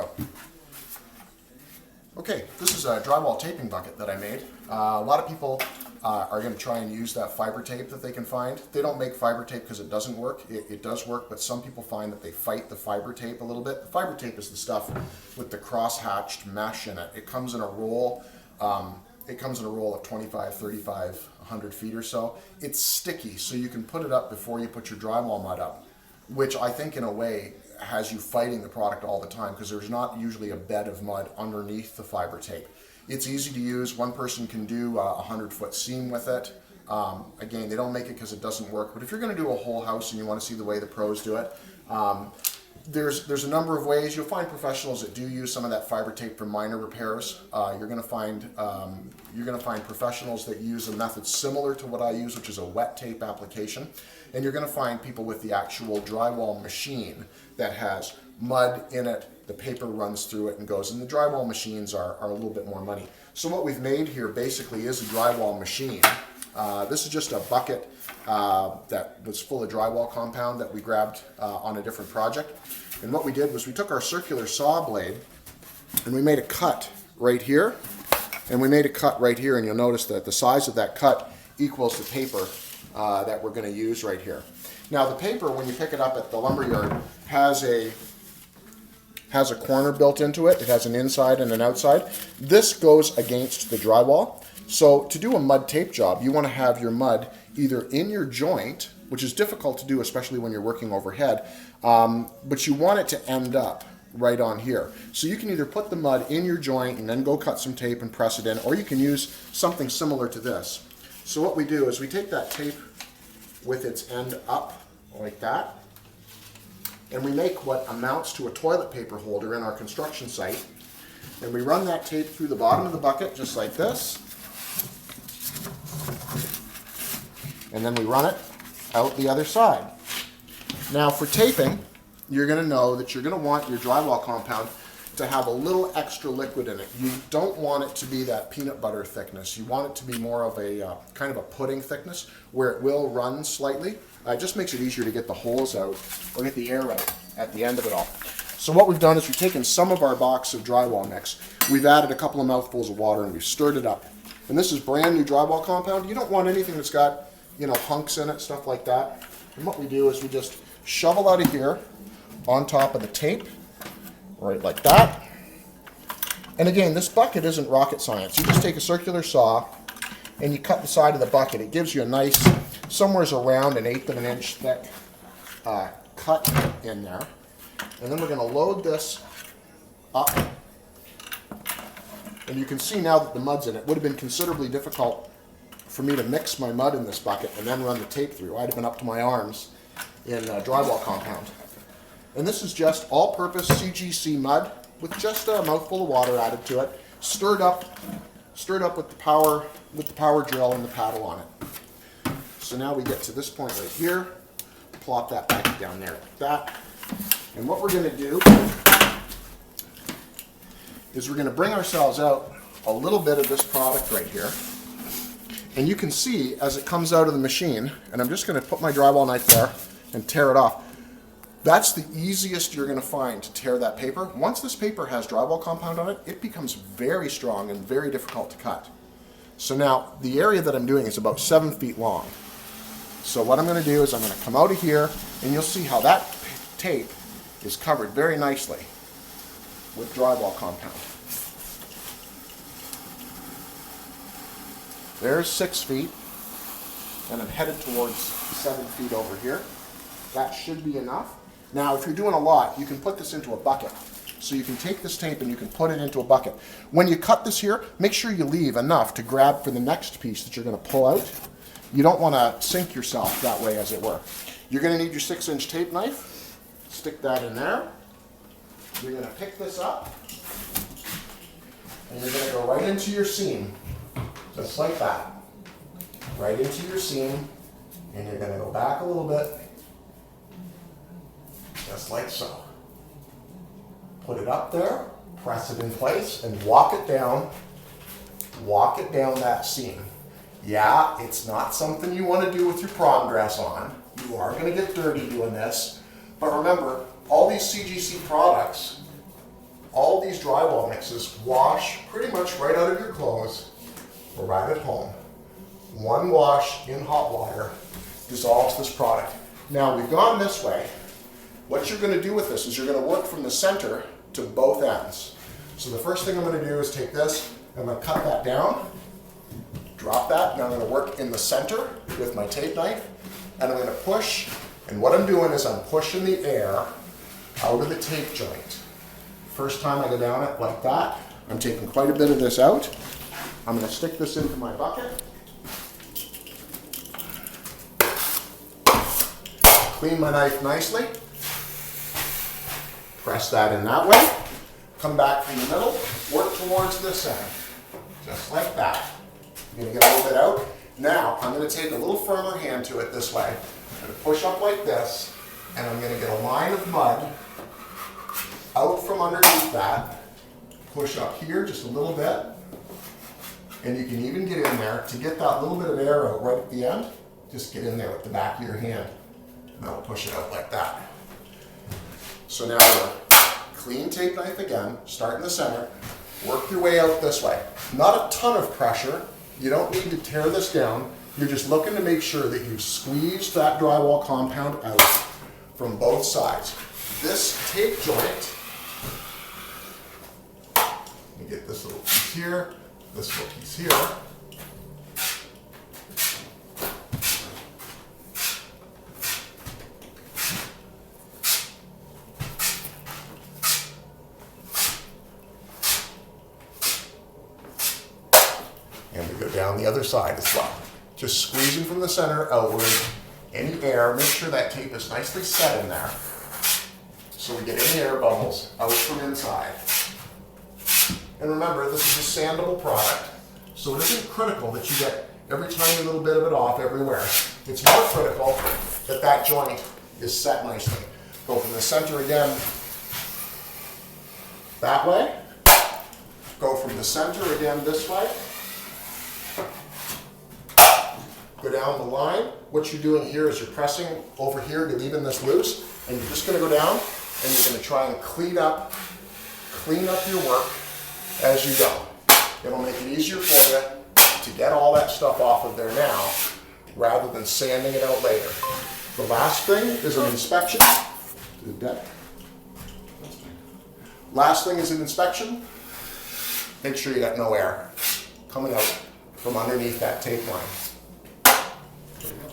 go. Okay, this is a drywall taping bucket that I made. A lot of people are going to try and use that fiber tape that they can find. They don't make fiber tape because it doesn't work. It does work, but some people find that they fight the fiber tape a little bit. The fiber tape is the stuff with the cross-hatched mesh in it. It comes in a roll. It comes in a roll of 25, 35, 100 feet or so. It's sticky, so you can put it up before you put your drywall mud up, which I think in a way has you fighting the product all the time because there's not usually a bed of mud underneath the fiber tape. It's easy to use. One person can do a 100-foot seam with it. Again, they don't make it because it doesn't work, but if you're going to do a whole house and you want to see the way the pros do it, there's a number of ways. You'll find professionals that do use some of that fiber tape for minor repairs. You're going to find professionals that use a method similar to what I use, which is a wet tape application. And you're going to find people with the actual drywall machine that has mud in it. The paper runs through it and goes. And the drywall machines are a little bit more money. So what we've made here basically is a drywall machine. This is just a bucket that was full of drywall compound that we grabbed on a different project. And what we did was we took our circular saw blade and we made a cut right here. And we made a cut right here, and you'll notice that the size of that cut equals the paper that we're going to use right here. Now the paper, when you pick it up at the lumberyard, has a corner built into it. It has an inside and an outside. This goes against the drywall. So to do a mud tape job, you want to have your mud either in your joint, which is difficult to do, especially when you're working overhead, but you want it to end up right on here. So you can either put the mud in your joint and then go cut some tape and press it in, or you can use something similar to this. So what we do is we take that tape with its end up like that, and we make what amounts to a toilet paper holder in our construction site, and we run that tape through the bottom of the bucket just like this, and then we run it out the other side. Now for taping, you're going to know that you're going to want your drywall compound to have a little extra liquid in it. You don't want it to be that peanut butter thickness. You want it to be more of a kind of a pudding thickness where it will run slightly. It just makes it easier to get the holes out or get the air out at the end of it all. So what we've done is we've taken some of our box of drywall mix, we've added a couple of mouthfuls of water, and we've stirred it up. And this is brand new drywall compound. You don't want anything that's got, hunks in it, stuff like that. And what we do is we just shovel out of here on top of the tape, right like that. And again, this bucket isn't rocket science. You just take a circular saw and you cut the side of the bucket. It gives you a nice, somewhere around 1/8 of an inch thick cut in there. And then we're going to load this up. And you can see now that the mud's in it. It would have been considerably difficult for me to mix my mud in this bucket and then run the tape through. I'd have been up to my arms in drywall compound. And this is just all-purpose CGC mud with just a mouthful of water added to it, stirred up with the power drill and the paddle on it. So now we get to this point right here, plop that back down there like that. And what we're going to do is we're going to bring ourselves out a little bit of this product right here. And you can see as it comes out of the machine, and I'm just going to put my drywall knife there and tear it off. That's the easiest you're going to find to tear that paper. Once this paper has drywall compound on it, it becomes very strong and very difficult to cut. So now the area that I'm doing is about 7 feet long. So what I'm going to do is I'm going to come out of here, and you'll see how that tape is covered very nicely with drywall compound. There's 6 feet, and I'm headed towards 7 feet over here. That should be enough. Now, if you're doing a lot, you can put this into a bucket. So you can take this tape and you can put it into a bucket. When you cut this here, make sure you leave enough to grab for the next piece that you're going to pull out. You don't want to sink yourself that way, as it were. You're going to need your 6-inch tape knife. Stick that in there. You're going to pick this up, and you're going to go right into your seam, just like that. Right into your seam, and you're going to go back a little bit, just like so. Put it up there, press it in place, and walk it down that seam. Yeah, it's not something you want to do with your prom dress on. You are going to get dirty doing this. But remember, all these CGC products these drywall mixes wash pretty much right out of your clothes or right at home. One wash in hot water dissolves this product. Now we've gone this way. What you're going to do with this is you're going to work from the center to both ends. So the first thing I'm going to do is take this, I'm going to cut that down, drop that, and I'm going to work in the center with my tape knife, and I'm going to push, and what I'm doing is I'm pushing the air out of the tape joint. First time I go down it like that, I'm taking quite a bit of this out. I'm going to stick this into my bucket. Clean my knife nicely. Press that in that way. Come back from the middle, work towards this end. Just like that. I'm going to get a little bit out. Now, I'm going to take a little firmer hand to it this way. I'm going to push up like this, and I'm going to get a line of mud out from underneath that. Push up here just a little bit. And you can even get in there to get that little bit of air out right at the end. Just get in there with the back of your hand. And that'll push it out like that. So now we're clean tape knife again, start in the center, work your way out this way. Not a ton of pressure. You don't need to tear this down. You're just looking to make sure that you've squeezed that drywall compound out from both sides. This tape joint, let me get this little piece here, this little piece here. And we go down the other side as well. Just squeezing from the center outward, any air, make sure that tape is nicely set in there. So we get any air bubbles out from inside. And remember, this is a sandable product, so it isn't critical that you get every tiny little bit of it off everywhere. It's more critical that that joint is set nicely. Go from the center again, that way. Go from the center again this way. Go down the line. What you're doing here is you're pressing over here to leaving this loose, and you're just going to go down and you're going to try and clean up your work as you go. It'll make it easier for you to get all that stuff off of there now rather than sanding it out later. The last thing is an inspection. Last thing is an inspection. Make sure you got no air coming out from underneath that tape line. There you go.